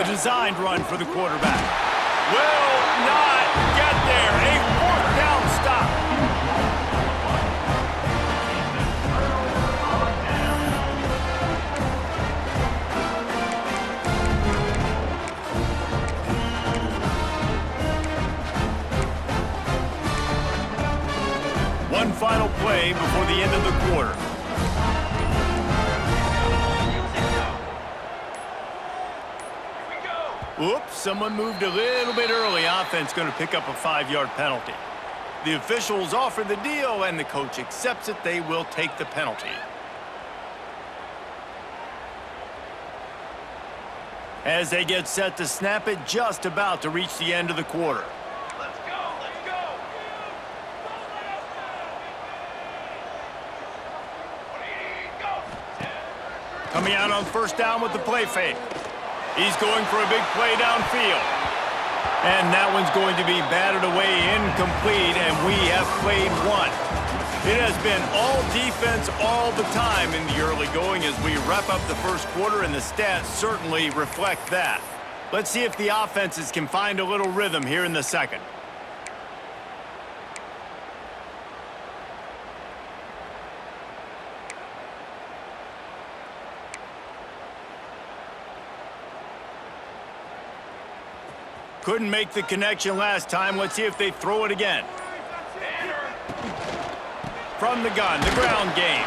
A designed run for the quarterback. Will not get there. A fourth down stop. One final play before the end of the quarter. Oops, someone moved a little bit early. Offense going to pick up a 5-yard penalty. The officials offer the deal, and the coach accepts it. They will take the penalty. As they get set to snap it, just about to reach the end of the quarter. Let's go, let's go. Coming out on first down with the play fake. He's going for a big play downfield. And that one's going to be batted away incomplete, and we have played one. It has been all defense all the time in the early going as we wrap up the first quarter, and the stats certainly reflect that. Let's see if the offenses can find a little rhythm here in the second. Couldn't make the connection last time. Let's see if they throw it again. From the gun, the ground game.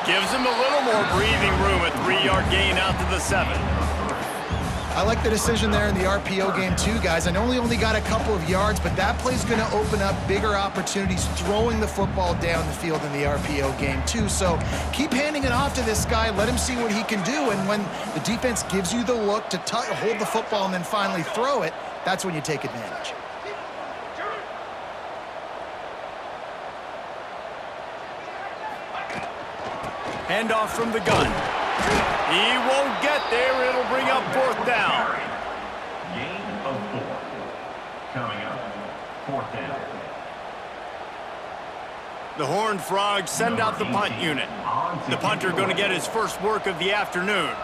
Gives them a little more breathing room. A 3-yard gain out to the 7. I like the decision there in the RPO game too, guys. I know he only got a couple of yards, but that play's going to open up bigger opportunities throwing the football down the field in the RPO game too. So keep handing it off to this guy. Let him see what he can do. And when the defense gives you the look to hold the football and then finally throw it, that's when you take advantage. Handoff from the gun. He won't get there. It'll bring up fourth down. Gain of 4. Coming up, fourth down. The Horned Frogs send out the punt unit. The punter going to get his first work of the afternoon.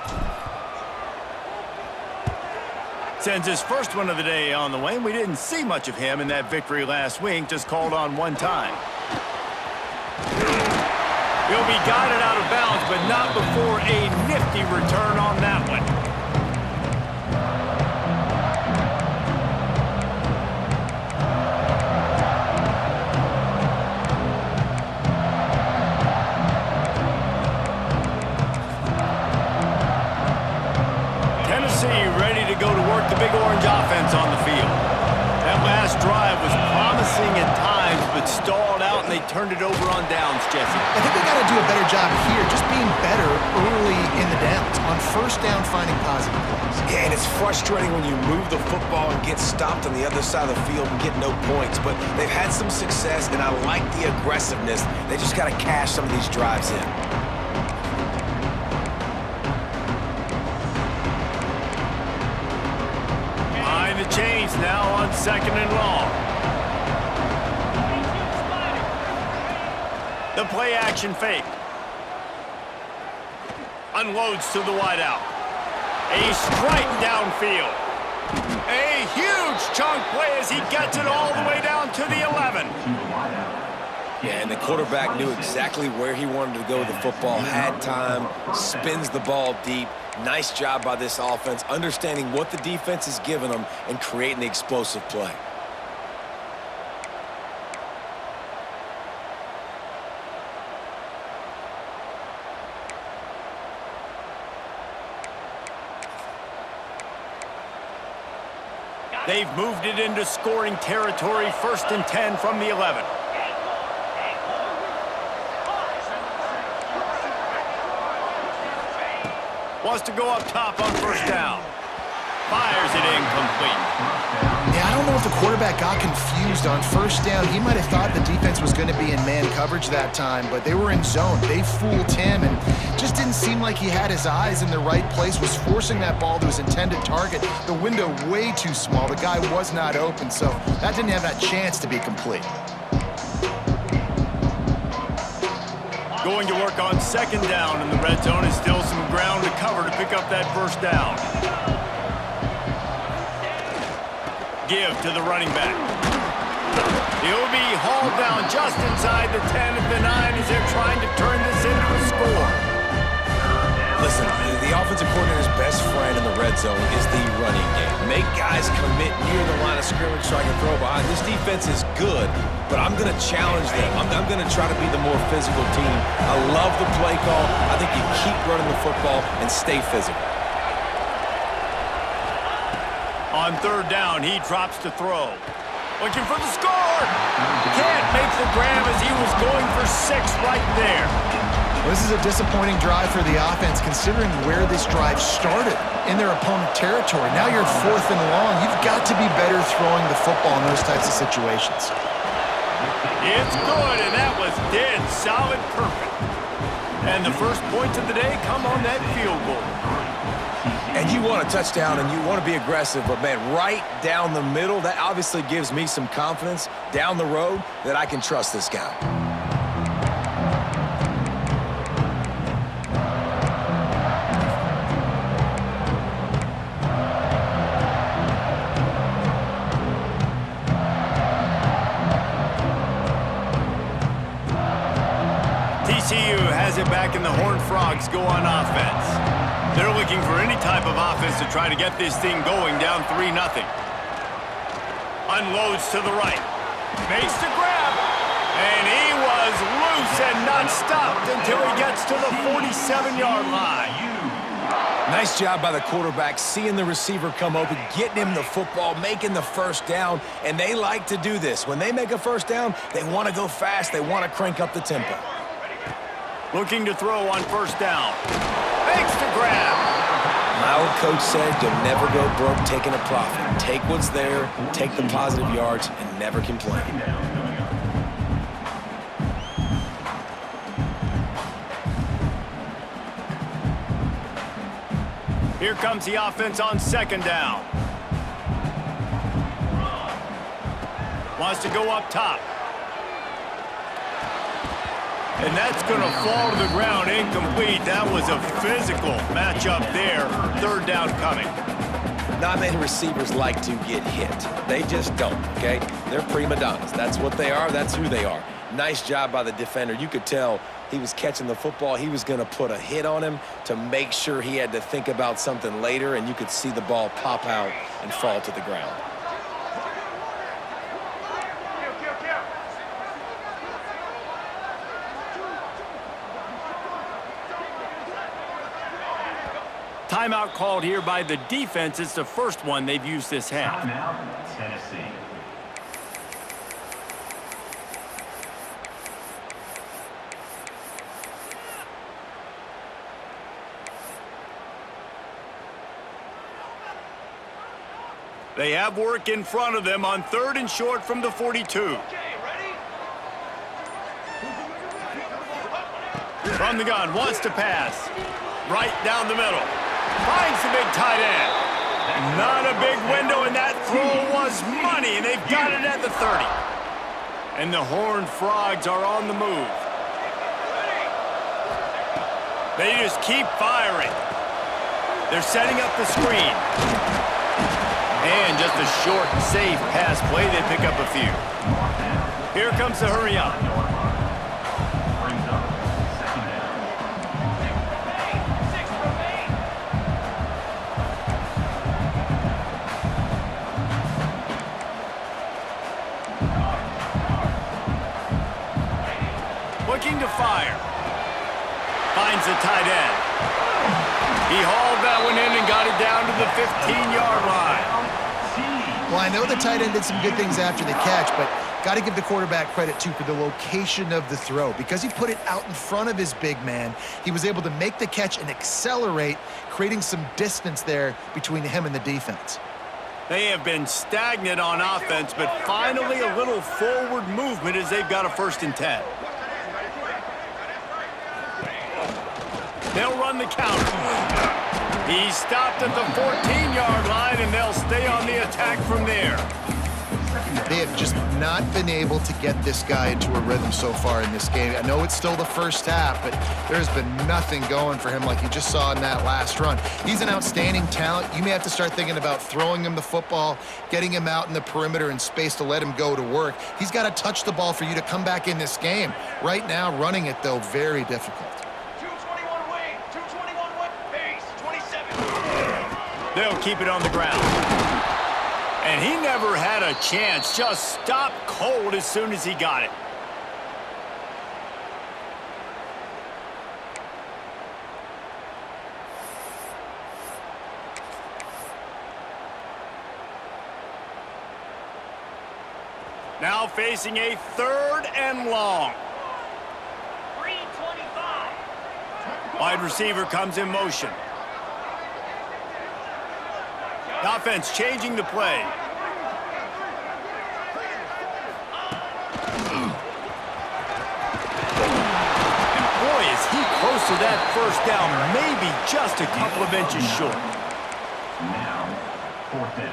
Sends his first one of the day on the way. We didn't see much of him in that victory last week, just called on one time. He'll be guided out of bounds, but not before a nifty return on that one. Tennessee ready to go to work the Big Orange offense on the field. That last drive was promising at times, but stalled out, and they turned it over on downs, Jesse. I think they got to do a better job here, just being better early in the downs. On first down, finding positive plays. Yeah, and it's frustrating when you move the football and get stopped on the other side of the field and get no points. But they've had some success, and I like the aggressiveness. They just got to cash some of these drives in. The change now on second and long. The play action fake. Unloads to the wideout. A strike downfield. A huge chunk play as he gets it all the way down to the 11. Yeah, and the quarterback knew exactly where he wanted to go with the football, had time, spins the ball deep. Nice job by this offense, understanding what the defense is giving them and creating the explosive play. They've moved it into scoring territory, 1st and 10 from the 11. Wants to go up top on first down. Fires it incomplete. Yeah, I don't know if the quarterback got confused on first down. He might have thought the defense was going to be in man coverage that time, but they were in zone. They fooled him and just didn't seem like he had his eyes in the right place, was forcing that ball to his intended target. The window way too small. The guy was not open, so that didn't have that chance to be complete. Going to work on second down in the red zone, is still some ground to cover to pick up that first down. give to the running back. He'll be hauled down just inside the 10 at the 9 as they're trying to turn this into a score. Listen, the offensive coordinator's best friend in the red zone is the running game. Make guys commit near the line of scrimmage so I can throw behind. This defense is good, but I'm going to challenge them. I'm going to try to be the more physical team. I love the play call. I think you keep running the football and stay physical. On third down, he drops to throw. Looking for the score! Can't make the grab as he was going for 6 right there. Well, this is a disappointing drive for the offense considering where this drive started in their opponent territory. Now you're 4th and long. You've got to be better throwing the football in those types of situations. It's good, and that was dead solid perfect. And the first points of the day come on that field goal. And you want a touchdown and you want to be aggressive, but man, right down the middle, that obviously gives me some confidence down the road that I can trust this guy. TCU has it back, and the Horned Frogs go on offense. They're looking for any type of offense to try to get this thing going, down 3-0. Unloads to the right. Makes the grab. And he was loose and not stopped until he gets to the 47-yard line. Nice job by the quarterback, seeing the receiver come open, getting him the football, making the first down, and they like to do this. When they make a first down, they want to go fast. They want to crank up the tempo. Looking to throw on first down. Makes the grab. My old coach said you'll never go broke taking a profit. Take what's there, take the positive yards, and never complain. Here comes the offense on second down. Wants to go up top. And that's going to fall to the ground, incomplete. That was a physical matchup there. Third down coming. Not many receivers like to get hit. They just don't, okay? They're prima donnas. That's what they are. That's who they are. Nice job by the defender. You could tell he was catching the football. He was going to put a hit on him to make sure he had to think about something later, and you could see the ball pop out and fall to the ground. Timeout called here by the defense. It's the first one they've used this half. Timeout, Tennessee. They have work in front of them on 3rd and short from the 42. From the gun, wants to pass. Right down the middle. Finds the big tight end. Not a big window, and that throw was money, and they've got it at the 30. And the Horned Frogs are on the move. They just keep firing. They're setting up the screen. And just a short, safe pass play. They pick up a few. Here comes the hurry up. Looking to fire. Finds the tight end. He hauled that one in and got it down to the 15-yard line. Well, I know the tight end did some good things after the catch, but got to give the quarterback credit, too, for the location of the throw. Because he put it out in front of his big man, he was able to make the catch and accelerate, creating some distance there between him and the defense. They have been stagnant on offense, but finally a little forward movement as they've got a 1st and 10. They'll run the counter. He stopped at the 14-yard line, and they'll stay on the attack from there. They have just not been able to get this guy into a rhythm so far in this game. I know it's still the first half, but there's been nothing going for him like you just saw in that last run. He's an outstanding talent. You may have to start thinking about throwing him the football, getting him out in the perimeter in space to let him go to work. He's got to touch the ball for you to come back in this game. Right now, running it, though, very difficult. 221 wing, 221 wing, base, 27. They'll keep it on the ground. And he never had a chance. Just stopped cold as soon as he got it. Now facing a 3rd and long. 325. Wide receiver comes in motion. The offense changing the play. And boy, is he close to that first down, maybe just a couple of inches short. Now, 4th down.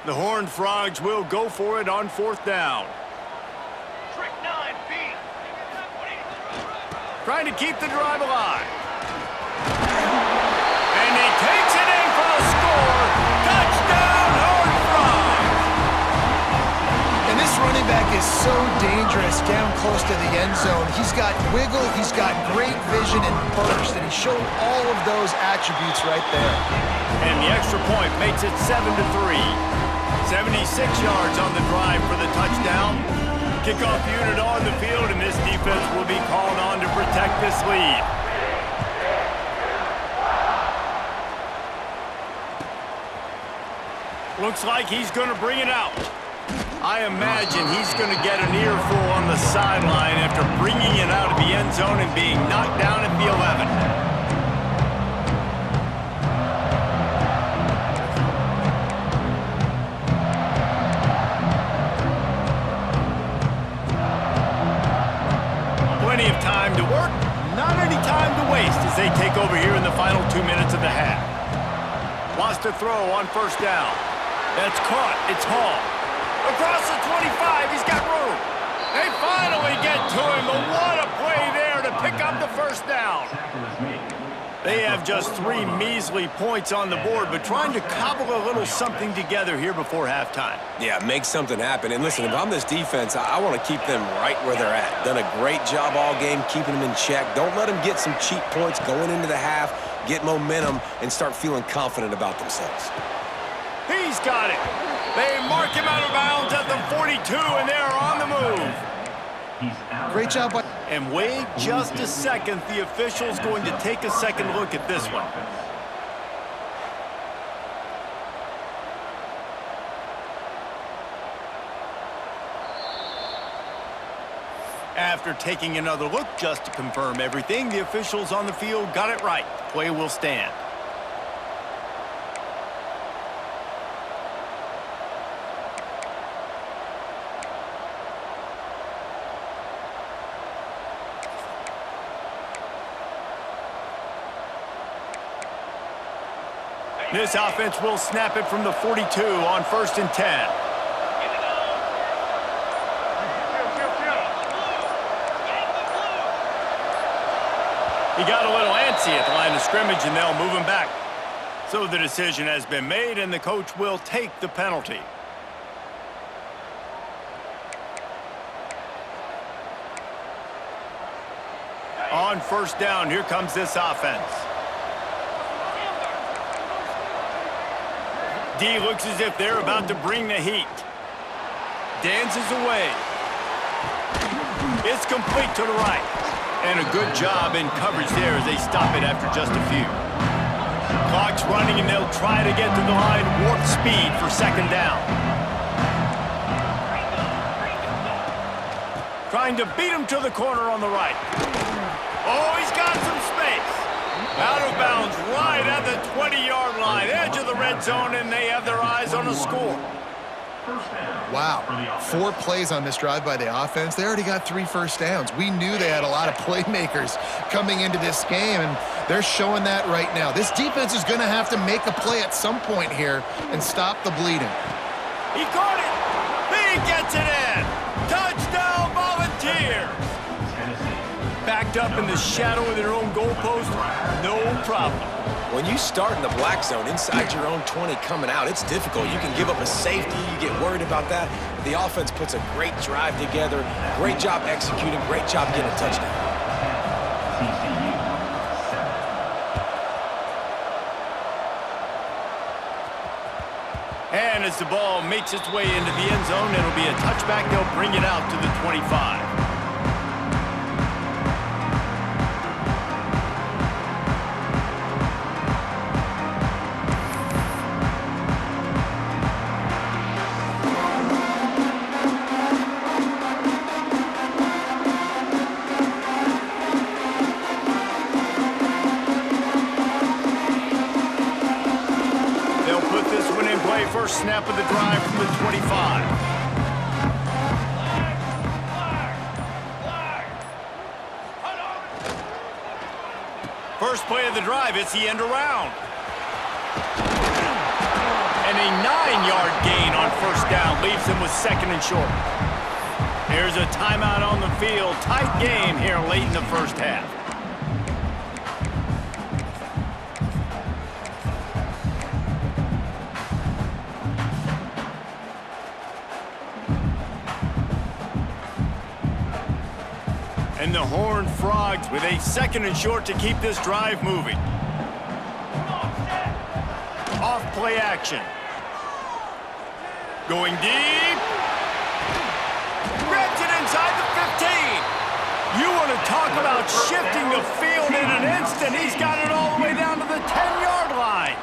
The Horned Frogs will go for it on 4th down. Trick 9B. Trying to keep the drive alive. And he takes it in for the score. Touchdown, Horned Frogs! And this running back is so dangerous down close to the end zone. He's got wiggle, he's got great vision and burst, and he showed all of those attributes right there. And the extra point makes it 7-3. 76 yards on the drive for the touchdown. Kickoff unit on the field, and this defense will be called on to protect this lead. Looks like he's going to bring it out. I imagine he's going to get an earful on the sideline after bringing it out of the end zone and being knocked down at the 11. Plenty of time to work, not any time to waste as they take over here in the final 2 minutes of the half. Wants to throw on 1st down. That's caught. It's Hall. Across the 25, he's got room. They finally get to him, but what a play there to pick up the 1st down. They have just 3 measly points on the board, but trying to cobble a little something together here before halftime. Yeah, make something happen. And listen, if I'm this defense, I want to keep them right where they're at. Done a great job all game keeping them in check. Don't let them get some cheap points going into the half, get momentum, and start feeling confident about themselves. He's got it. They mark him out of bounds at the 42, and they're on the move. Great job by... And wait just a second. The official's going to take a second look at this one. After taking another look just to confirm everything, the officials on the field got it right. Play will stand. This offense will snap it from the 42 on 1st and 10. He got a little antsy at the line of scrimmage, and they'll move him back. So the decision has been made, and the coach will take the penalty. On 1st down, here comes this offense. D looks as if they're about to bring the heat. Dances away. It's complete to the right. And a good job in coverage there as they stop it after just a few. Clock's running, and they'll try to get to the line warp speed for 2nd down. Trying to beat him to the corner on the right. Oh, he's got some space. Out of bounds, right at the 20-yard line, edge of the red zone, and they have their eyes on a score. Wow, 4 plays on this drive by the offense. They already got 3 first downs. We knew they had a lot of playmakers coming into this game, and they're showing that right now. This defense is going to have to make a play at some point here and stop the bleeding. He caught it. He gets it in. Touchdown, Volunteers. Backed up in the shadow of their own goalpost, no problem. When you start in the black zone inside your own 20 coming out, it's difficult. You can give up a safety. You get worried about that. The offense puts a great drive together. Great job executing. Great job getting a touchdown. And as the ball makes its way into the end zone, it'll be a touchback. They'll bring it out to the 25. First snap of the drive from the 25. First play of the drive, it's the end around. And a 9-yard gain on first down leaves them with 2nd and short. Here's a timeout on the field. Tight game here late in the first half. And the Horned Frogs with a 2nd and short to keep this drive moving. Off play action. Going deep. Grabs it inside the 15. You want to talk about shifting the field in an instant. He's got it all the way down to the 10-yard line.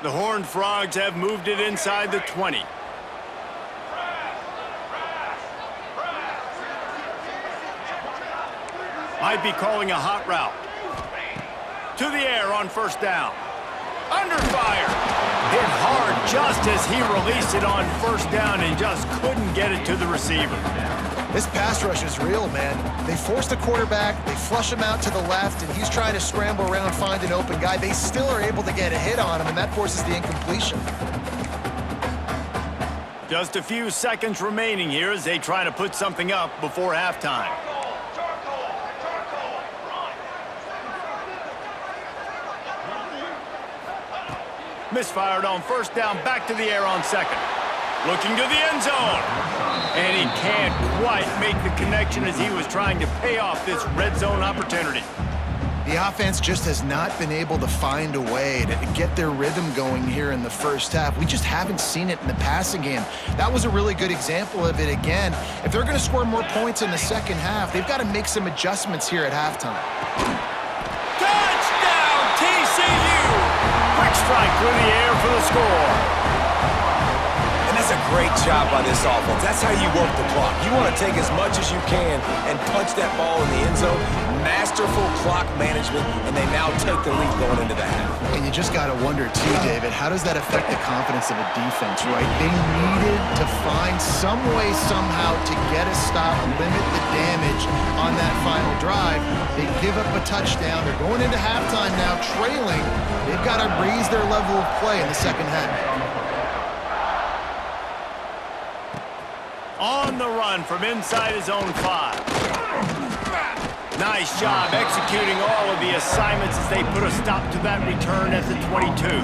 The Horned Frogs have moved it inside the 20. Might be calling a hot route. To the air on first down. Under fire. Hit hard just as he released it on first down and just couldn't get it to the receiver. This pass rush is real, man. They force the quarterback, they flush him out to the left, and he's trying to scramble around, find an open guy. They still are able to get a hit on him, and that forces the incompletion. Just a few seconds remaining here as they try to put something up before halftime. Misfired on first down, back to the air on 2nd. Looking to the end zone. And he can't quite make the connection as he was trying to pay off this red zone opportunity. The offense just has not been able to find a way to get their rhythm going here in the first half. We just haven't seen it in the passing game. That was a really good example of it again. If they're going to score more points in the second half, they've got to make some adjustments here at halftime. Touchdown, TCU! Quick strike through the air for the score. That's a great job by this offense. That's how you work the clock. You want to take as much as you can and punch that ball in the end zone. Masterful clock management, and they now take the lead going into the half. And you just got to wonder, too, David, how does that affect the confidence of a defense, right? They needed to find some way, somehow, to get a stop, limit the damage on that final drive. They give up a touchdown. They're going into halftime now, trailing. They've got to raise their level of play in the second half. On the run from inside his own 5. Nice job executing all of the assignments as they put a stop to that return at the 22.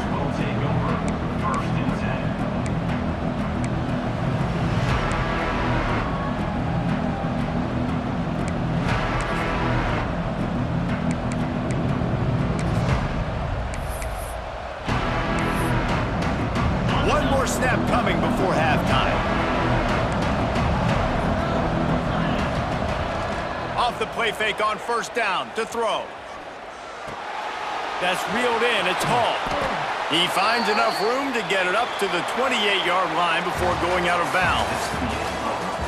One more snap coming before halftime. Off the play fake on first down to throw. That's reeled in. It's Hall. He finds enough room to get it up to the 28-yard line before going out of bounds.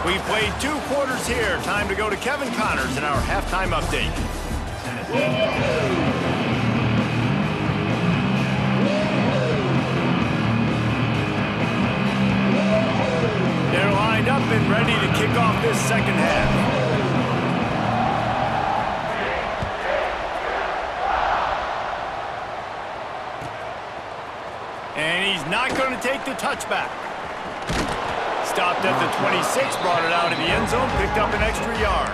We've played 2 quarters here. Time to go to Kevin Connors in our halftime update. They're lined up and ready to kick off this second half. And he's not going to take the touchback. Stopped at the 26, brought it out of the end zone, picked up an extra yard.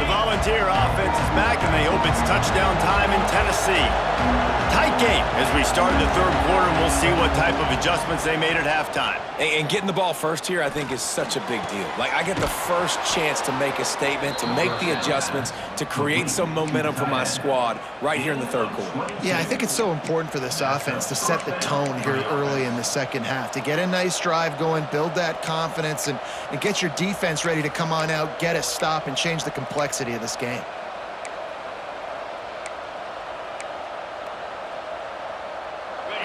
The Volunteer offense is back, and they hope it's touchdown time in Tennessee. Tight game as we start the third quarter, and we'll see what type of adjustments they made at halftime. And getting the ball first here, I think, is such a big deal. Like, I get the first chance to make a statement, to make the adjustments, to create some momentum for my squad right here in the third quarter. Yeah, I think it's so important for this offense to set the tone here early in the second half, to get a nice drive going, build that confidence, and get your defense ready to come on out, get a stop, and change the complexity of this game.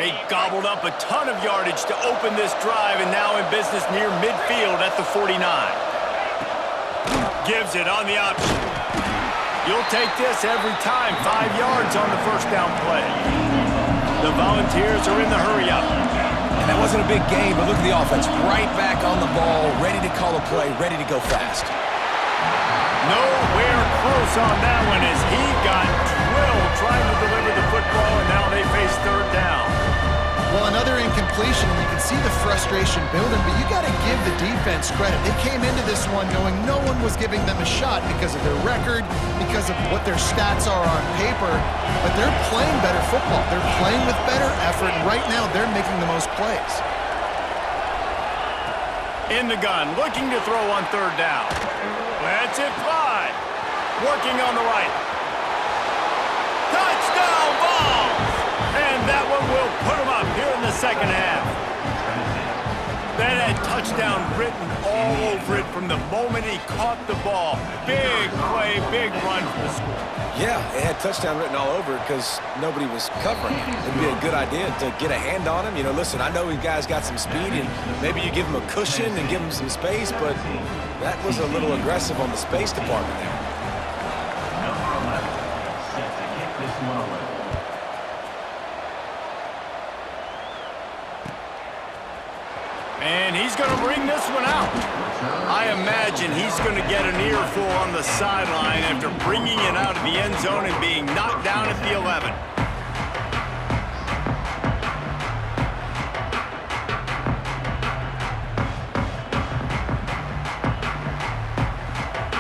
They gobbled up a ton of yardage to open this drive, and now in business near midfield at the 49. Gives it on the option. You'll take this every time. 5 yards on the first down play. The Volunteers are in the hurry-up. And that wasn't a big game, but look at the offense. Right back on the ball, ready to call a play, ready to go fast. Nowhere close on that one as he got drilled trying to deliver the football, and now they face third down. Well, another incompletion, and you can see the frustration building, but you got to give the defense credit. They came into this one knowing no one was giving them a shot because of their record, because of what their stats are on paper, but they're playing better football. They're playing with better effort, and right now they're making the most plays. In the gun, looking to throw on third down. Lets it fly. Working on the right. Touchdown ball! And that one will put them up here in the second half. That had touchdown written all over it from the moment he caught the ball. Big play, big run for the score. Yeah, it had touchdown written all over it because nobody was covering him. It'd be a good idea to get a hand on him. You know, listen, I know you guys got some speed, and maybe you give him a cushion and give him some space, but that was a little aggressive on the space department there. Number 11, set to kick this one away. And he's going to bring this one out. I imagine he's going to get an earful on the sideline after bringing it out of the end zone and being knocked down at the 11.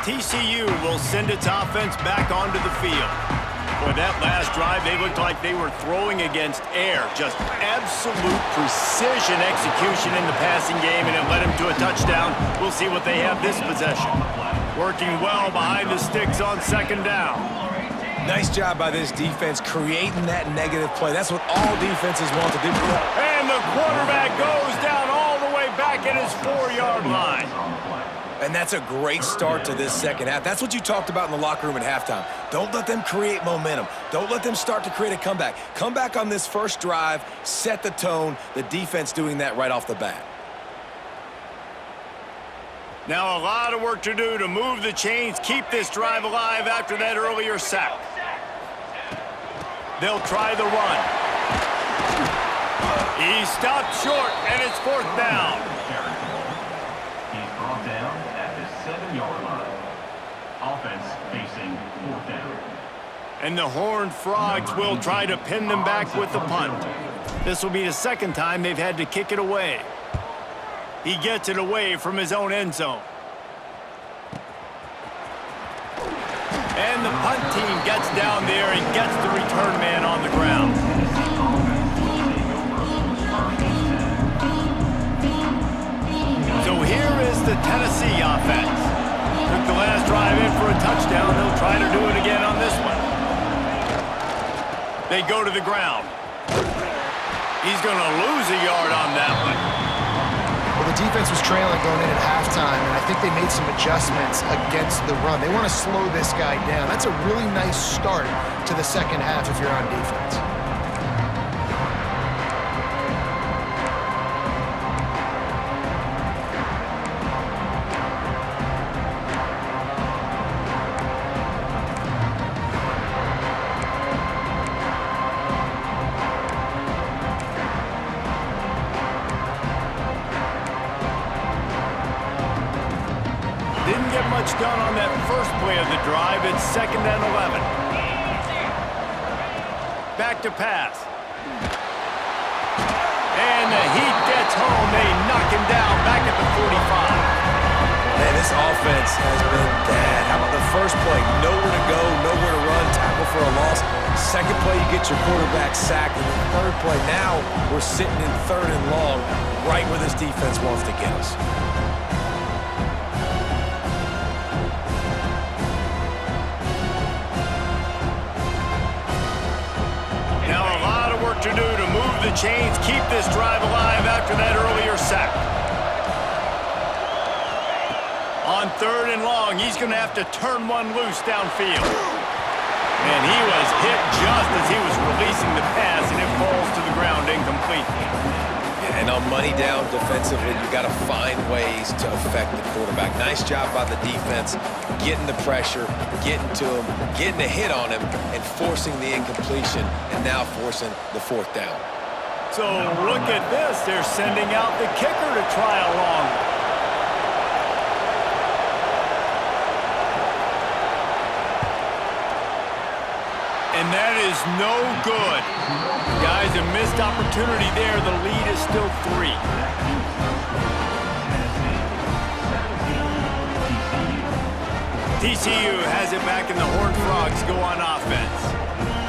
TCU will send its offense back onto the field. For that last drive, they looked like they were throwing against air. Just absolute precision execution in the passing game, and it led them to a touchdown. We'll see what they have this possession. Working well behind the sticks on second down. Nice job by this defense creating that negative play. That's what all defenses want to do. And the quarterback goes down all the way back at his 4-yard line. And that's a great start to this second half. That's what you talked about in the locker room at halftime. Don't let them create momentum. Don't let them start to create a comeback. Come back on this first drive, set the tone. The defense doing that right off the bat. Now a lot of work to do to move the chains, keep this drive alive after that earlier sack. They'll try the run. He stopped short, and it's fourth down. He's brought down at the 7-yard line. Offense facing fourth down. And the Horned Frogs will try to pin them back with the punt. This will be the second time they've had to kick it away. He gets it away from his own end zone. And the punt team gets down there and gets the return man on the ground. So here is the Tennessee offense. Took the last drive in for a touchdown. They'll try to do it again on this one. They go to the ground. He's going to lose a yard on that one. Well, the defense was trailing going in at halftime, and I think they made some adjustments against the run. They want to slow this guy down. That's a really nice start to the second half if you're on defense. Didn't get much done on that first play of the drive. It's 2nd and 11. Back to pass. And the Heat gets home. They knock him down back at the 45. Man, this offense has been bad. How about the first play? Nowhere to go, nowhere to run, tackle for a loss. Second play, you get your quarterback sacked. And the third play, now we're sitting in 3rd and long, right where this defense wants to get us. To do to move the chains, keep this drive alive after that earlier sack. On 3rd and long, he's going to have to turn one loose downfield. And he was hit just as he was releasing the pass, and it falls to the ground incomplete. And on money down defensively, you got to find ways to affect the quarterback. Nice job by the defense, getting the pressure, getting to him, getting a hit on him, and forcing the incompletion, and now forcing the 4th down. So look at this. They're sending out the kicker to try a long one. And that is no good. Guys, a missed opportunity there. The lead is still 3. TCU has it back, and the Horned Frogs go on offense.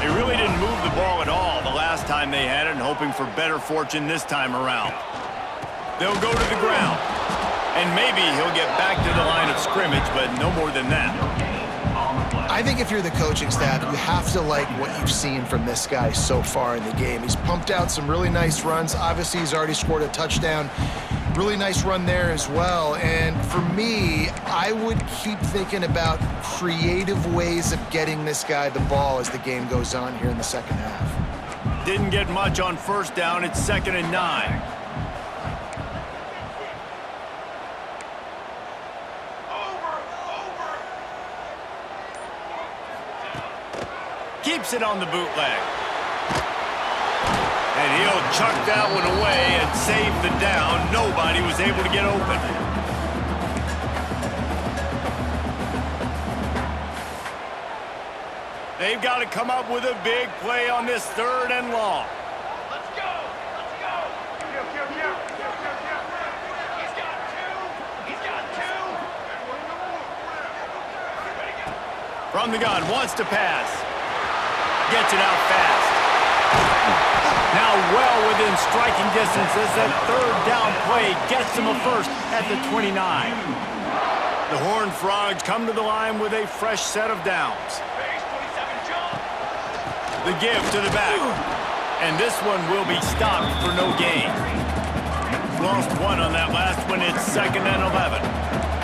They really didn't move the ball at all the last time they had it, and hoping for better fortune this time around. They'll go to the ground, and maybe he'll get back to the line of scrimmage, but no more than that. I think if you're the coaching staff, you have to like what you've seen from this guy so far in the game. He's pumped out some really nice runs. Obviously, he's already scored a touchdown. Really nice run there as well. And for me, I would keep thinking about creative ways of getting this guy the ball as the game goes on here in the second half. Didn't get much on 1st down. It's 2nd and 9. Keeps it on the bootleg. And he'll chuck that one away and save the down. Nobody was able to get open. They've got to come up with a big play on this 3rd and long. Let's go! Let's go! He's got 2! He's got 2! From the gun, wants to pass. Gets it out fast. Now well within striking distance as that 3rd down play gets him a first at the 29. The Horned Frogs come to the line with a fresh set of downs. The give to the back. And this one will be stopped for no gain. Lost 1 on that last one. It's 2nd and 11.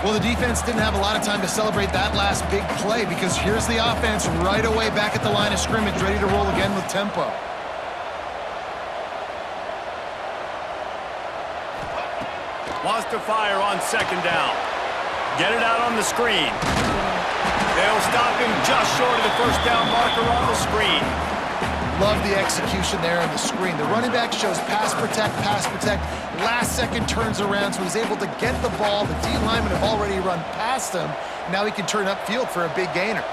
Well, the defense didn't have a lot of time to celebrate that last big play because here's the offense right away back at the line of scrimmage, ready to roll again with tempo. Wants to fire on 2nd down. Get it out on the screen. They'll stop him just short of the 1st down marker on the screen. Love the execution there on the screen. The running back shows pass protect, last second turns around, so he's able to get the ball. The D linemen have already run past him. Now he can turn upfield for a big gainer.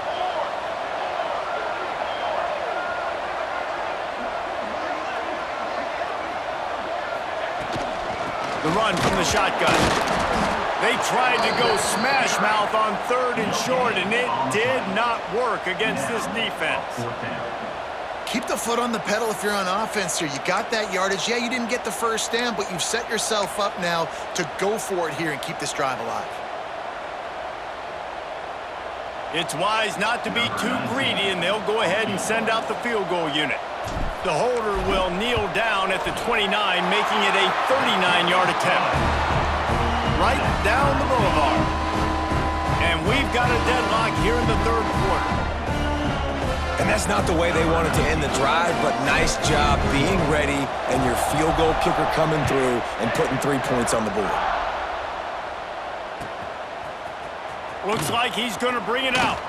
The run from the shotgun. They tried to go smash mouth on 3rd and short, and it did not work against this defense. Keep the foot on the pedal if you're on offense here. You got that yardage. Yeah, you didn't get the 1st down, but you've set yourself up now to go for it here and keep this drive alive. It's wise not to be too greedy, and they'll go ahead and send out the field goal unit. The holder will kneel down at the 29, making it a 39-yard attempt. Right down the boulevard. And we've got a deadlock here in the third quarter. And that's not the way they wanted to end the drive, but nice job being ready and your field goal kicker coming through and putting 3 points on the board. Looks like he's going to bring it out.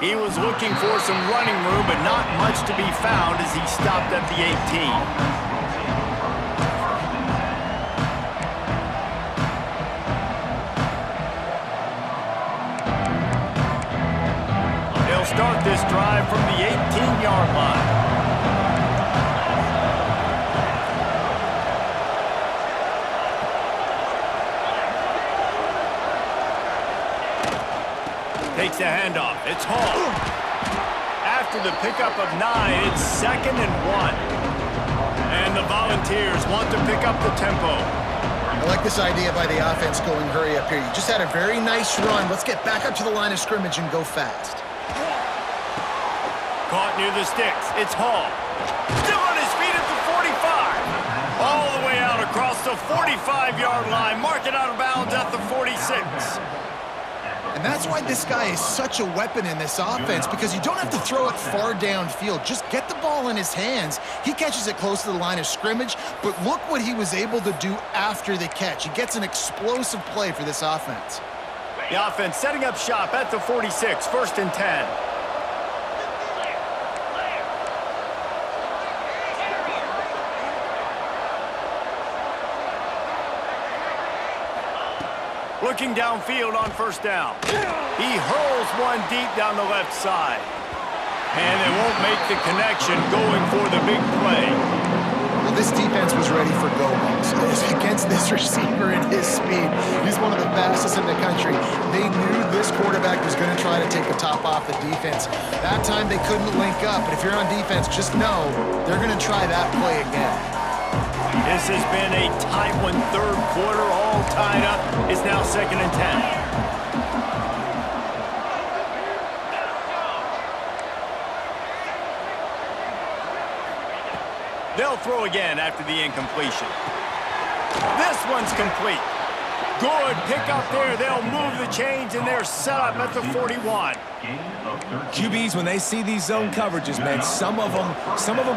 He was looking for some running room, but not much to be found as he stopped at the 18. Start this drive from the 18-yard line. Takes the handoff. It's Hall. After the pickup of 9, it's 2nd and 1. And the Volunteers want to pick up the tempo. I like this idea by the offense going hurry up here. You just had a very nice run. Let's get back up to the line of scrimmage and go fast. Caught near the sticks. It's Hall. Still on his feet at the 45. All the way out across the 45-yard line. Mark it out of bounds at the 46. And that's why this guy is such a weapon in this offense, because you don't have to throw it far downfield. Just get the ball in his hands. He catches it close to the line of scrimmage, but look what he was able to do after the catch. He gets an explosive play for this offense. The offense setting up shop at the 46, 1st and 10. Looking downfield on 1st down. He hurls one deep down the left side. And they won't make the connection going for the big play. Well, this defense was ready for go-balls. Against this receiver and his speed, he's one of the fastest in the country. They knew this quarterback was going to try to take the top off the defense. That time they couldn't link up, but if you're on defense, just know they're going to try that play again. This has been a tight one, third quarter, all tied up. It's now 2nd and 10. They'll throw again after the incompletion. This one's complete. Good pick up there. They'll move the chains, and they're set up at the 41. QBs, when they see these zone coverages, man, some of them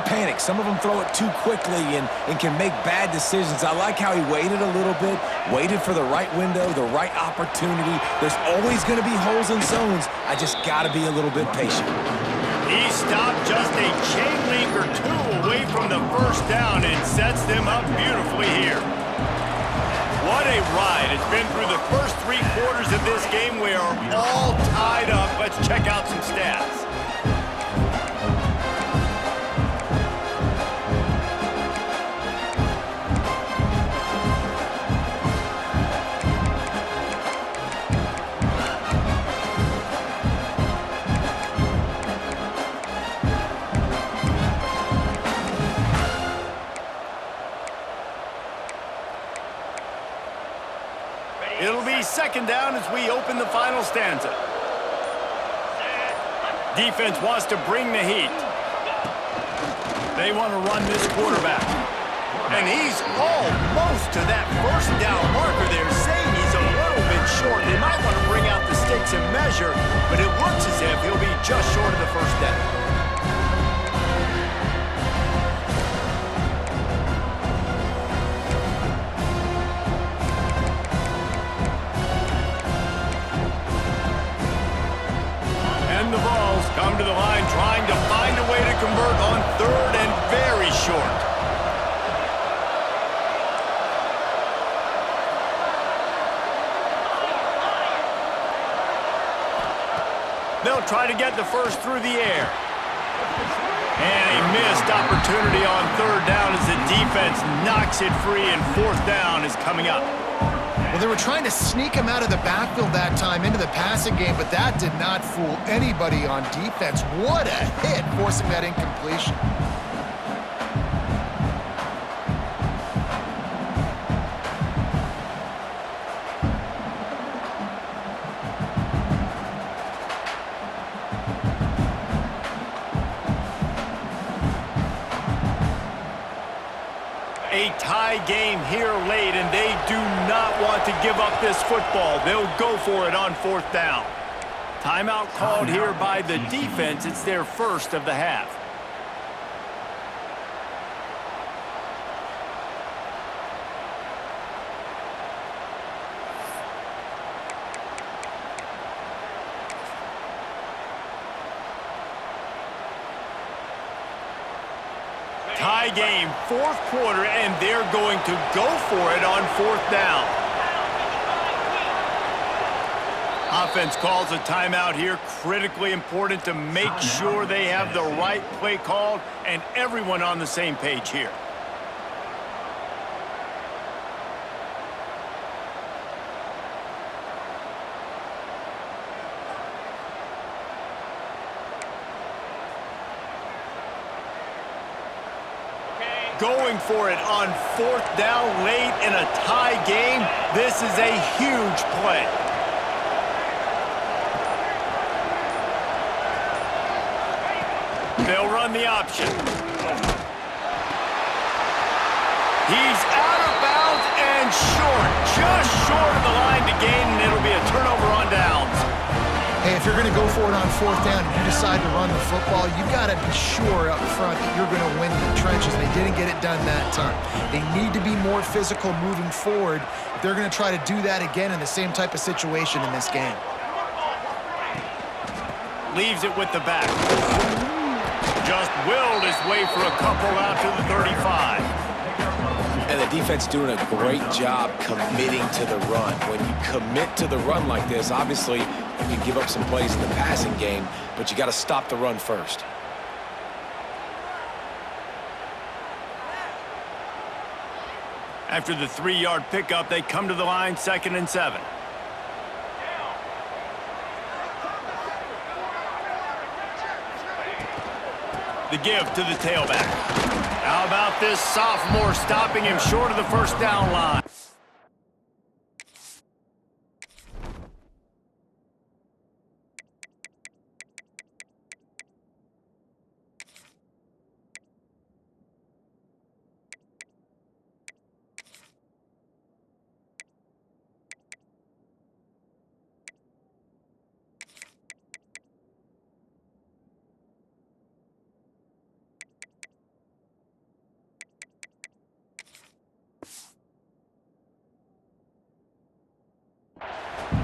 panic. Some of them throw it too quickly and can make bad decisions. I like how he waited a little bit, waited for the right window, the right opportunity. There's always going to be holes in zones. I just got to be a little bit patient. He stopped just a chain link or two away from the 1st down and sets them up beautifully here. What a ride. It's been through the first 3 quarters of this game. We are all tied up. Let's check out some stats. It'll be 2nd down as we open the final stanza. Defense wants to bring the heat. They want to run this quarterback. And he's almost to that 1st down marker there, saying he's a little bit short. They might want to bring out the sticks and measure, but it looks as if he'll be just short of the 1st down. The balls come to the line, trying to find a way to convert on 3rd and very short. They'll try to get the 1st through the air. And a missed opportunity on 3rd down as the defense knocks it free, and 4th down is coming up. Well, they were trying to sneak him out of the backfield that time into the passing game, but that did not fool anybody on defense. What a hit, forcing that incompletion. tie game here late, and they do not want to give up this football. They'll go for it on 4th down. Timeout called here by the defense. It's their first of the half. Tie game, 4th quarter, and they're going to go for it on 4th down. Offense calls a timeout here. Critically important to make sure they have the right play called and everyone on the same page here. Going for it on 4th down late in a tie game. This is a huge play. They'll run the option. He's out of bounds and short, just short of the line to gain, and it'll be a turnover on downs. Hey, if you're going to go for it on 4th down and you decide to run the football, you've got to be sure up front that you're going to win the trenches. They didn't get it done that time. They need to be more physical moving forward if they're going to try to do that again in the same type of situation in this game. Leaves it with the back. Just willed his way for a couple out to the 35. And the defense doing a great job committing to the run. When you commit to the run like this, obviously you can give up some plays in the passing game, but you got to stop the run first. After the 3-yard pickup, they come to the line, 2nd and 7. The give to the tailback. How about this sophomore stopping him short of the 1st down line?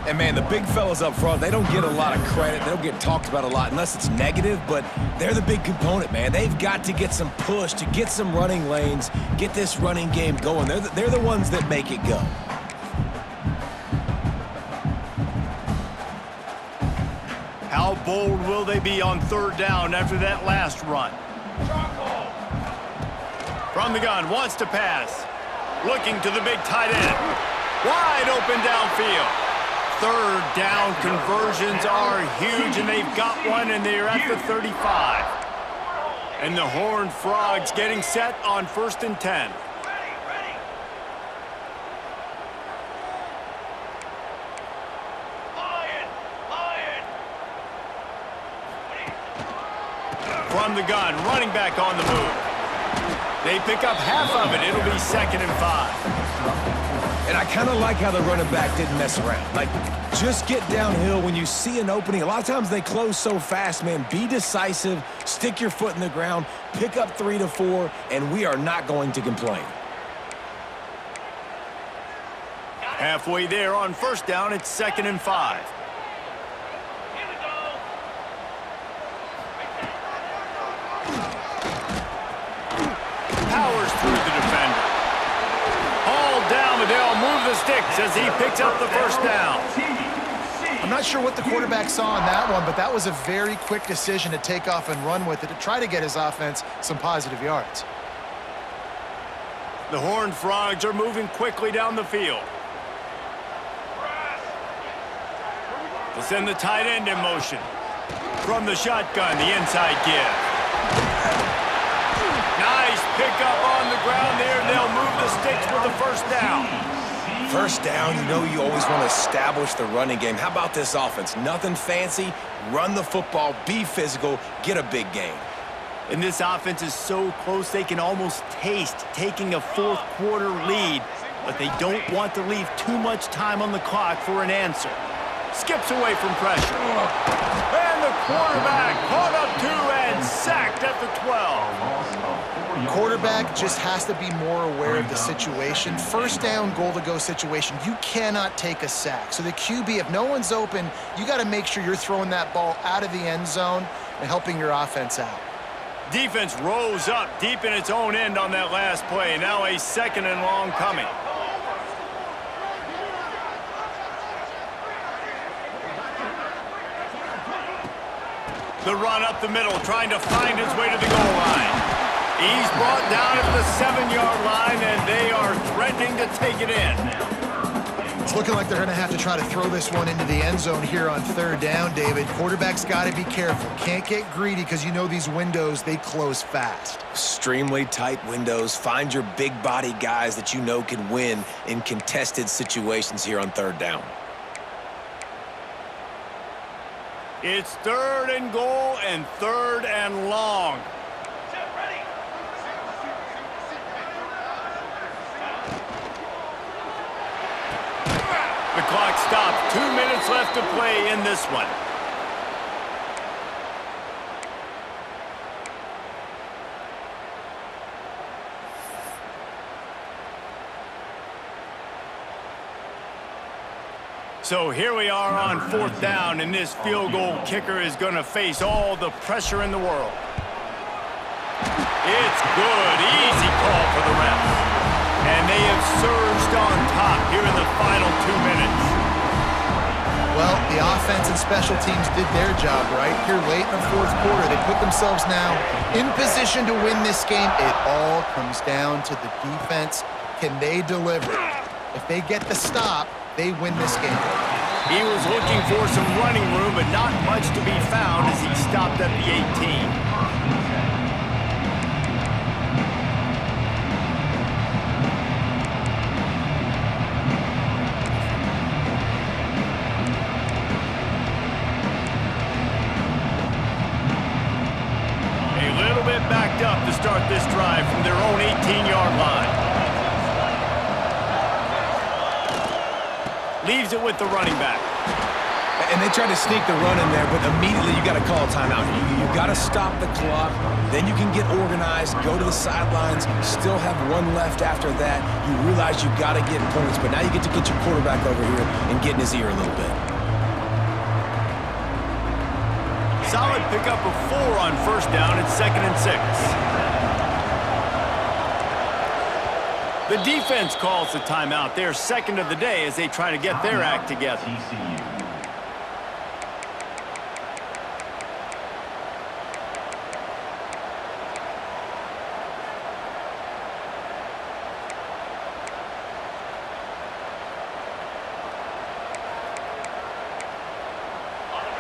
And, man, the big fellas up front, they don't get a lot of credit. They don't get talked about a lot unless it's negative, but they're the big component, man. They've got to get some push, to get some running lanes, get this running game going. They're the ones that make it go. How bold will they be on 3rd down after that last run? From the gun, wants to pass. Looking to the big tight end. Wide open downfield. 3rd down conversions are huge, and they've got one, and they're at the 35. And the Horned Frogs getting set on 1st and 10. From the gun, running back on the move. They pick up half of it. It'll be 2nd and 5. And I kind of like how the running back didn't mess around. Like, just get downhill when you see an opening. A lot of times they close so fast, man. Be decisive, stick your foot in the ground, pick up 3 to 4, and we are not going to complain. Halfway there on 1st down, it's 2nd and 5. Powers through the defender. Down, but they'll move the sticks as he picks up the 1st down. I'm not sure what the quarterback saw in that one, but that was a very quick decision to take off and run with it to try to get his offense some positive yards. The Horned Frogs are moving quickly down the field. They send the tight end in motion. From the shotgun, the inside give. Nice pickup on the ground there. They'll move the sticks with the 1st down. 1st down, you know you always want to establish the running game. How about this offense? Nothing fancy. Run the football, be physical, get a big gain. And this offense is so close they can almost taste taking a fourth quarter lead, but they don't want to leave too much time on the clock for an answer. Skips away from pressure. And the quarterback caught up to and sacked at the 12. Quarterback just has to be more aware of the situation. First down, goal-to-go situation, you cannot take a sack. So the QB, if no one's open, you got to make sure you're throwing that ball out of the end zone and helping your offense out. Defense rose up deep in its own end on that last play. Now a 2nd and long coming. The run up the middle, trying to find his way to the goal line. He's brought down at the 7-yard line, and they are threatening to take it in. It's looking like they're going to have to try to throw this one into the end zone here on 3rd down, David. Quarterback's got to be careful. Can't get greedy because you know these windows, they close fast. Extremely tight windows. Find your big body guys that you know can win in contested situations here on 3rd down. It's 3rd and goal and 3rd and long. Set, ready. The clock stopped. 2 minutes left to play in this one. So here we are on 4th down, and this field goal kicker is going to face all the pressure in the world. It's good. Easy call for the ref. And they have surged on top here in the final 2 minutes. Well, the offense and special teams did their job, right? Here late in the 4th quarter, they put themselves now in position to win this game. It all comes down to the defense. Can they deliver? If they get the stop, they win this game. He was looking for some running room, but not much to be found as he stopped at the 18. A little bit backed up to start this drive from their own 18-yard line. Leaves it with the running back. And they tried to sneak the run in there, but immediately you got to call a timeout. You got to stop the clock. Then you can get organized, go to the sidelines, still have one left after that. You realize you got to get points, but now you get to get your quarterback over here and get in his ear a little bit. Solid pickup of 4 on 1st down. It's 2nd and 6. The defense calls the timeout. They're 2nd of the day as they try to get their act together. TCU.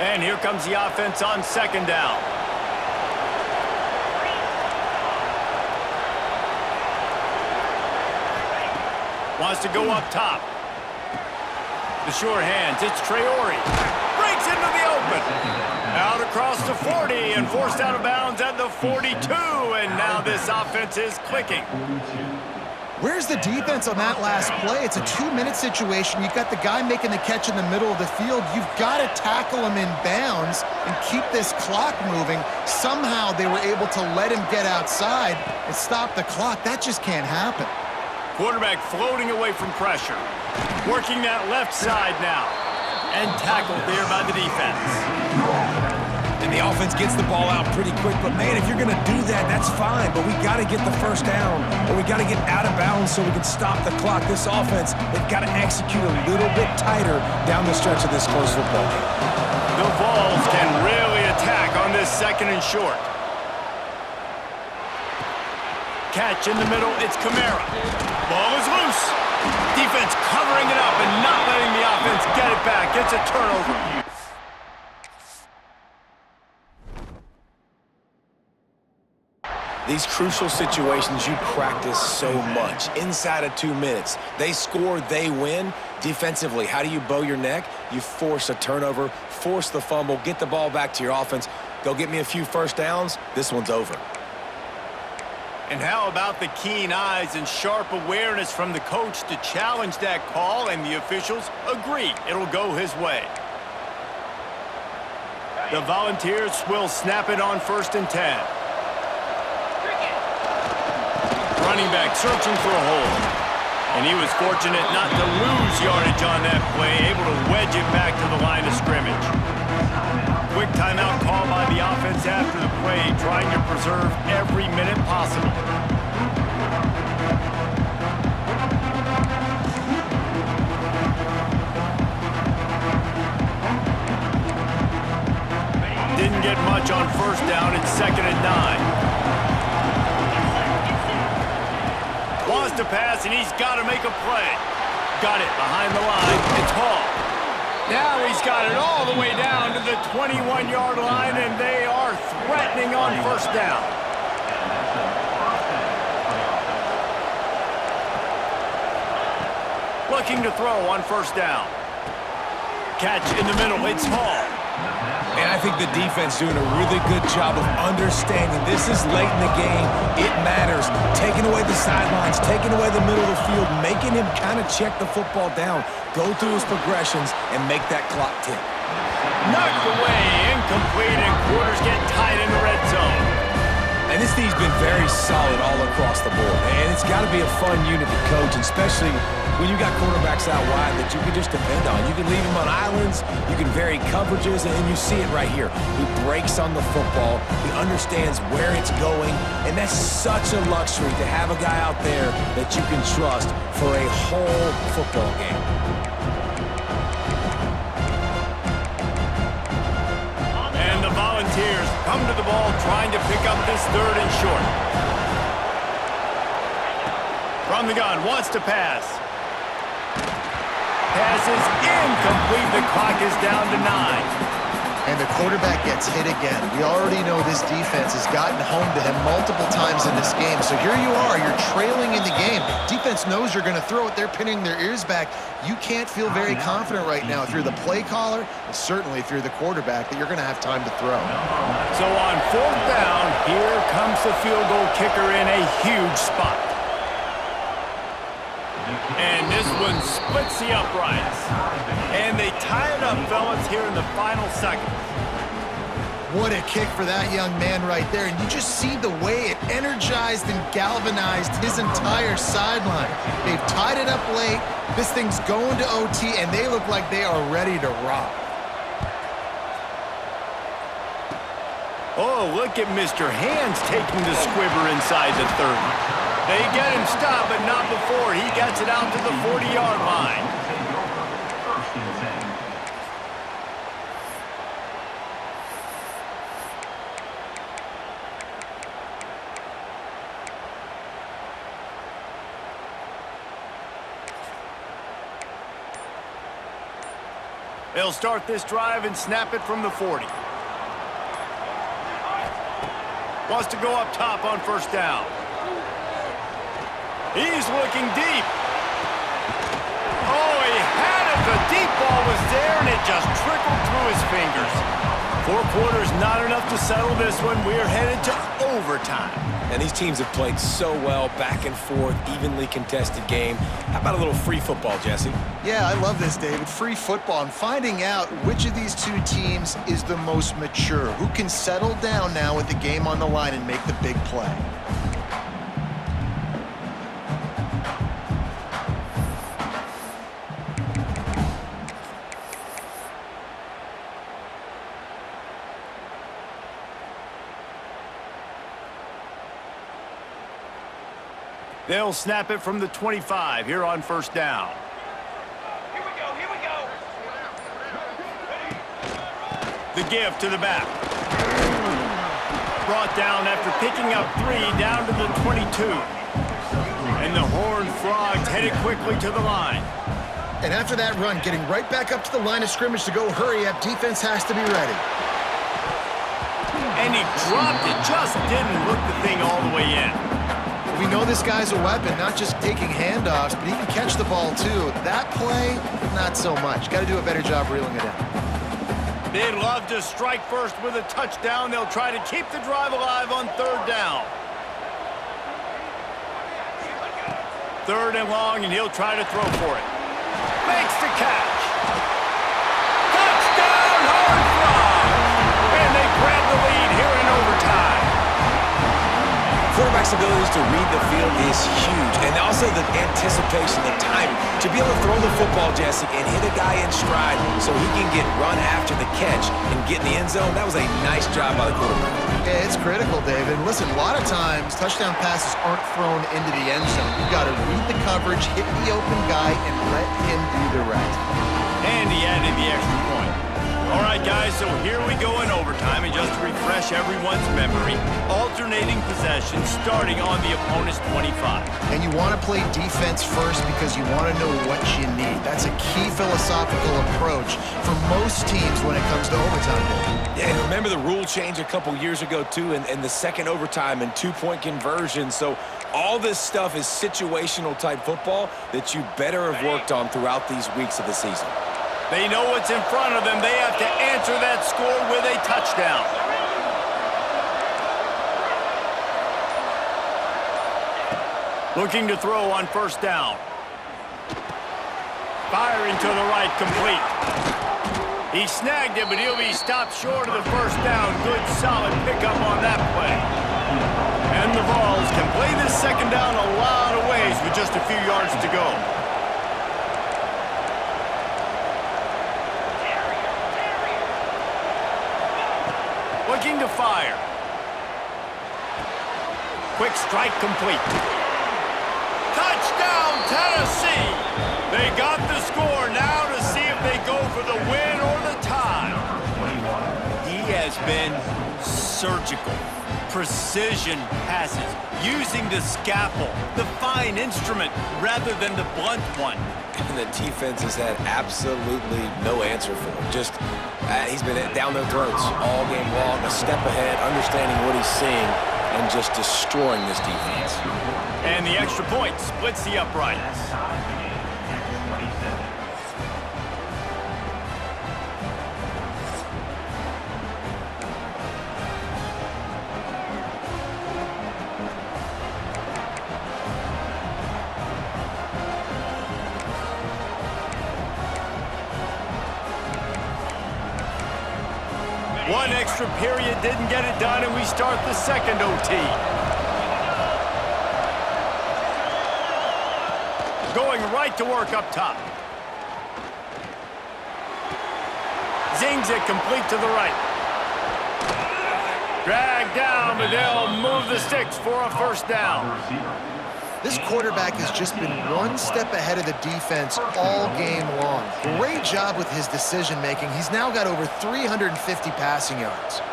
And here comes the offense on 2nd down. Wants to go up top. The short hands, it's Traore. Breaks into the open. Out across the 40 and forced out of bounds at the 42. And now this offense is clicking. Where's the defense on that last play? It's a 2-minute situation. You've got the guy making the catch in the middle of the field. You've got to tackle him in bounds and keep this clock moving. Somehow they were able to let him get outside and stop the clock. That just can't happen. Quarterback floating away from pressure. Working that left side now. And tackled there by the defense. And the offense gets the ball out pretty quick, but man, if you're going to do that, that's fine. But we got to get the 1st down, or we got to get out of bounds so we can stop the clock. This offense, they've got to execute a little bit tighter down the stretch of this close football game. The Vols can really attack on this 2nd and short. Catch in the middle, it's Kamara. Ball is loose. Defense covering it up and not letting the offense get it back. It's a turnover. These crucial situations you practice so much. Inside of 2 minutes, they score, they win. Defensively, how do you bow your neck? You force a turnover, force the fumble, get the ball back to your offense. Go get me a few 1st downs. This one's over. And how about the keen eyes and sharp awareness from the coach to challenge that call, and the officials agree it'll go his way. The Volunteers will snap it on 1st and 10. Running back searching for a hole. And he was fortunate not to lose yardage on that play, able to wedge it back to the line of scrimmage. Quick timeout call by the offense after the play, trying to preserve every minute possible. Didn't get much on 1st down. It's 2nd and 9. Wants to pass, and he's got to make a play. Got it behind the line. It's Hall. Now he's got it all the way down to the 21-yard line, and they are threatening on 1st down. Looking to throw on 1st down. Catch in the middle. It's Hall. And I think the defense doing a really good job of understanding this is late in the game. It matters. Taking away the sidelines, taking away the middle of the field, making him kind of check the football down, go through his progressions, and make that clock tick. Knocked away, incomplete, and quarters get tied in the red zone. And this team's been very solid all across the board. And it's got to be a fun unit to coach, especially when you got quarterbacks out wide that you can just depend on. You can leave them on islands, you can vary coverages, and you see it right here. He breaks on the football, he understands where it's going, and that's such a luxury to have a guy out there that you can trust for a whole football game. And the Volunteers come to the ball trying to pick up this 3rd and short. From the gun, wants to pass. Pass is incomplete. The clock is down to 9. And the quarterback gets hit again. We already know this defense has gotten home to him multiple times in this game. So here you are, you're trailing in the game. Defense knows you're going to throw it. They're pinning their ears back. You can't feel very confident right now if you're the play caller, and certainly if you're the quarterback, that you're going to have time to throw. So on 4th down, here comes the field goal kicker in a huge spot. And this one splits the uprights. And they tie it up, fellas, here in the final seconds. What a kick for that young man right there. And you just see the way it energized and galvanized his entire sideline. They've tied it up late. This thing's going to OT, and they look like they are ready to rock. Oh, look at Mr. Hands taking the squibber inside the 30. They get him stopped, but not before he gets it out to the 40-yard line. They'll start this drive and snap it from the 40. Wants to go up top on 1st down. He's looking deep. Oh, he had it. The deep ball was there, and it just trickled through his fingers. 4 quarters, not enough to settle this one. We're headed to overtime. And these teams have played so well, back and forth, evenly contested game. How about a little free football, Jesse? Yeah, I love this, David. Free football. I'm finding out which of these two teams is the most mature, who can settle down now with the game on the line and make the big play. They'll snap it from the 25 here on 1st down. Here we go, here we go. The give to the back. Brought down after picking up 3 down to the 22. And the Horned Frogs headed quickly to the line. And after that run, getting right back up to the line of scrimmage to go hurry up, defense has to be ready. And he dropped it, just didn't look the thing all the way in. We know this guy's a weapon, not just taking handoffs, but he can catch the ball too. That play, not so much. Got to do a better job reeling it in. They'd love to strike first with a touchdown. They'll try to keep the drive alive on 3rd down. 3rd and long, and he'll try to throw for it. Makes the catch. Touchdown, Horned Frogs! And they grab the lead here in overtime. Quarterback's abilities to read the field is huge, and also the anticipation, the timing. To be able to throw the football, Jesse, and hit a guy in stride so he can get run after the catch and get in the end zone, that was a nice job by the quarterback. Yeah, it's critical, David. Listen, a lot of times, touchdown passes aren't thrown into the end zone. You've got to read the coverage, hit the open guy, and let him do the rest. And he added the extra point. All right, guys, so here we go in overtime, and just to refresh everyone's memory, alternating possessions starting on the opponent's 25. And you want to play defense first because you want to know what you need. That's a key philosophical approach for most teams when it comes to overtime. Yeah, and remember the rule change a couple years ago, too, in the second overtime and two-point conversion. So all this stuff is situational type football that you better have worked on throughout these weeks of the season. They know what's in front of them. They have to answer that score with a touchdown. Looking to throw on 1st down. Firing to the right, complete. He snagged it, but he'll be stopped short of the 1st down. Good, solid pickup on that play. And the Vols can play this 2nd down a lot of ways with just a few yards to go. Looking to fire. Quick strike complete. Touchdown, Tennessee! They got the score now to see if they go for the win or the tie. He has been surgical. Precision passes, using the scalpel, the fine instrument, rather than the blunt one. And the defense has had absolutely no answer for him. Just, he's been down their throats all game long, a step ahead, understanding what he's seeing, and just destroying this defense. And the extra point splits the uprights. One extra period didn't get it done, and we start the 2nd OT. Going right to work up top. Zings it complete to the right. Dragged down, but they'll move the sticks for a 1st down. This quarterback has just been one step ahead of the defense all game long. Great job with his decision-making. He's now got over 350 passing yards.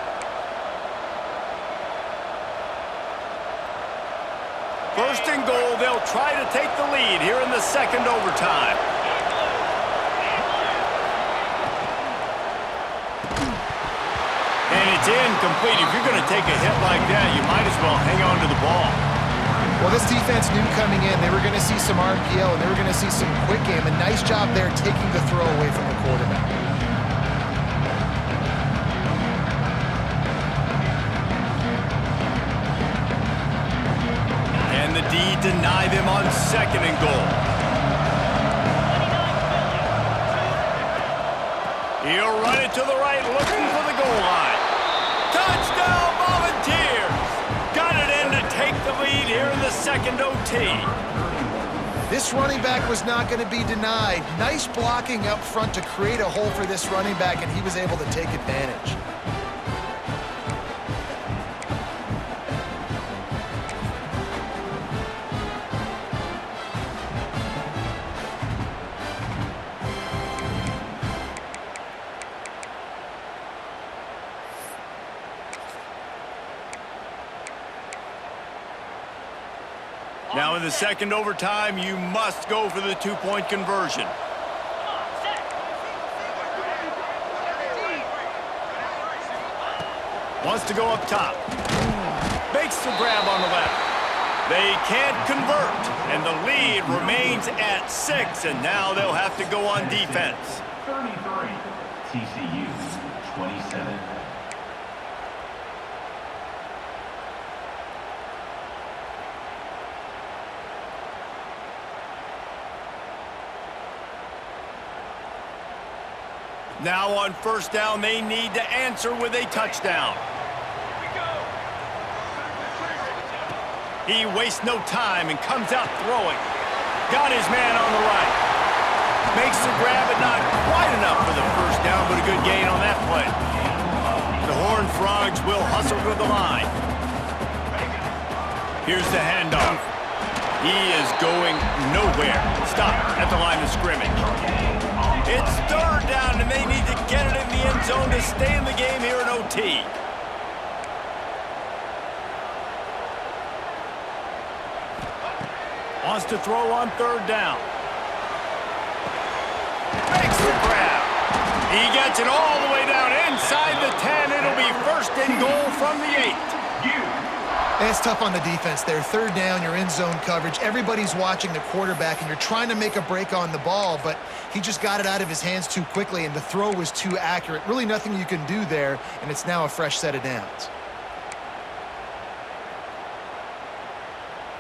First and goal, they'll try to take the lead here in the 2nd overtime. And it's incomplete. If you're going to take a hit like that, you might as well hang on to the ball. Well, this defense knew coming in they were going to see some RPO and they were going to see some quick game. A nice job there taking the throw away from the quarterback. And the D deny them on 2nd and goal. He'll run it to the right, looking for the goal line. Touchdown, Volunteers! Got it in to take the lead here in the 2nd OT. This running back was not going to be denied. Nice blocking up front to create a hole for this running back, and he was able to take advantage. Now in the 2nd overtime, you must go for the 2-point conversion. Wants to go up top. Makes the grab on the left. They can't convert, and the lead remains at 6, and now they'll have to go on defense. 33, TCU 27. Now on first down, they need to answer with a touchdown. He wastes no time and comes out throwing. Got his man on the right. Makes the grab, but not quite enough for the first down, but a good gain on that play. The Horned Frogs will hustle to the line. Here's the handoff. He is going nowhere. Stop at the line of scrimmage. It's third down, and they need to get it in the end zone to stay in the game here in OT. Wants to throw on third down. Makes the grab. He gets it all the way down inside the 10. It'll be first and goal from the 8. It's tough on the defense there. Third down, you're in zone coverage. Everybody's watching the quarterback, and you're trying to make a break on the ball, but he just got it out of his hands too quickly, and the throw was too accurate. Really nothing you can do there, and it's now a fresh set of downs.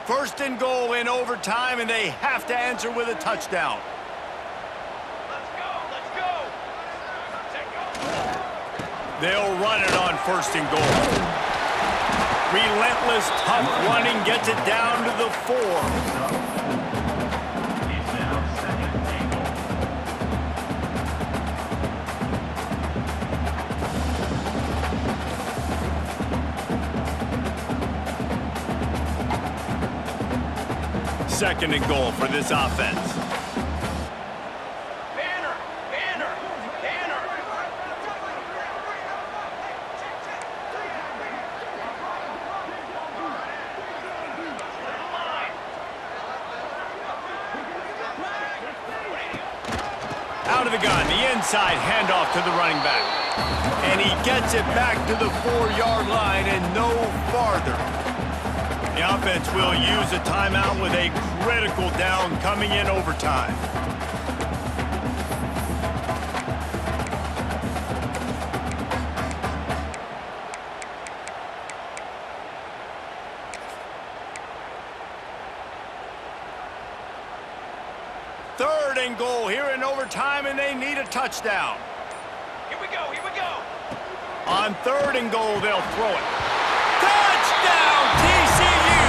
First and goal in overtime, and they have to answer with a touchdown. Let's go. They'll run it on first and goal. Relentless, tough running gets it down to the 4. It's now second and goal. Second and goal for this offense. Banner. Out of the gun, the inside handoff to the running back. And he gets it back to the 4-yard line and no farther. The offense will use a timeout with a critical down coming in overtime. Third and goal here in overtime, and they need a touchdown. Here we go. On third and goal, they'll throw it. Touchdown, TCU!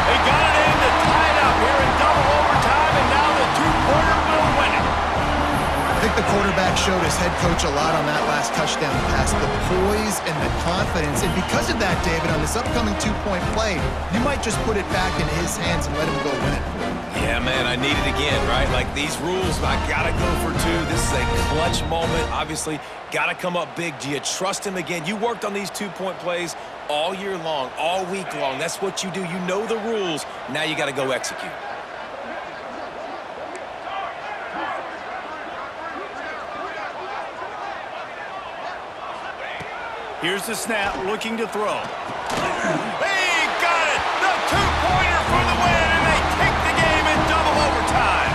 They got it in to tie it up here in double overtime, and now the two-pointer will win it. I think the quarterback showed his head coach a lot on that last touchdown pass, the poise and the confidence. And because of that, David, on this upcoming two-point play, you might just put it back in his hands and let him go win it. Yeah, man, I need it again, right? Like these rules, I gotta go for 2. This is a clutch moment. Obviously, gotta come up big. Do you trust him again? You worked on these two-point plays all year long, all week long. That's what you do. You know the rules. Now you gotta go execute. Here's the snap, looking to throw. He got it! The two-pointer for the win, and they take the game in double overtime.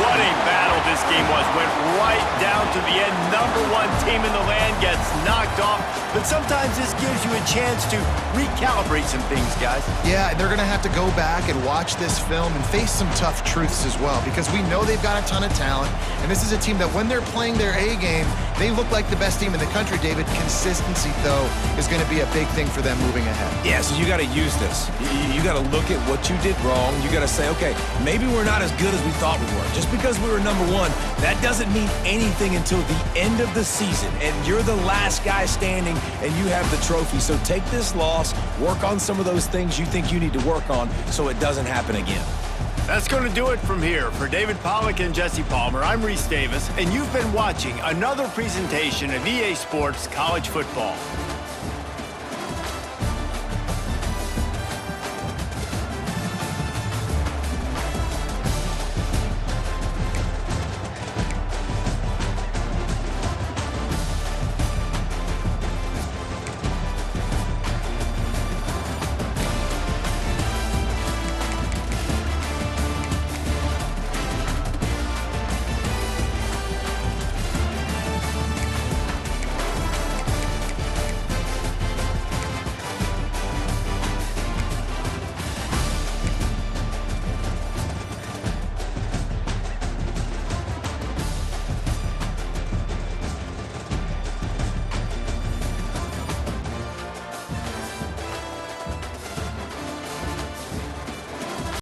What a battle this game was. Went right down to the end. #1 team in the land gets knocked off, but sometimes this gives you a chance to recalibrate some things, guys. Yeah, they're going to have to go back and watch this film and face some tough truths as well, because we know they've got a ton of talent, and this is a team that when they're playing their A game, they look like the best team in the country, David. Consistency, though, is going to be a big thing for them moving ahead. Yeah, so you got to use this. You got to look at what you did wrong. You got to say, okay, maybe we're not as good as we thought we were. Just because we were #1, that doesn't mean anything until the end of the season, and you're the last guy standing, and you have the trophy. So take this loss, work on some of those things you think you need to work on so it doesn't happen again. That's going to do it from here. For David Pollack and Jesse Palmer, I'm Reese Davis, and you've been watching another presentation of EA Sports College Football.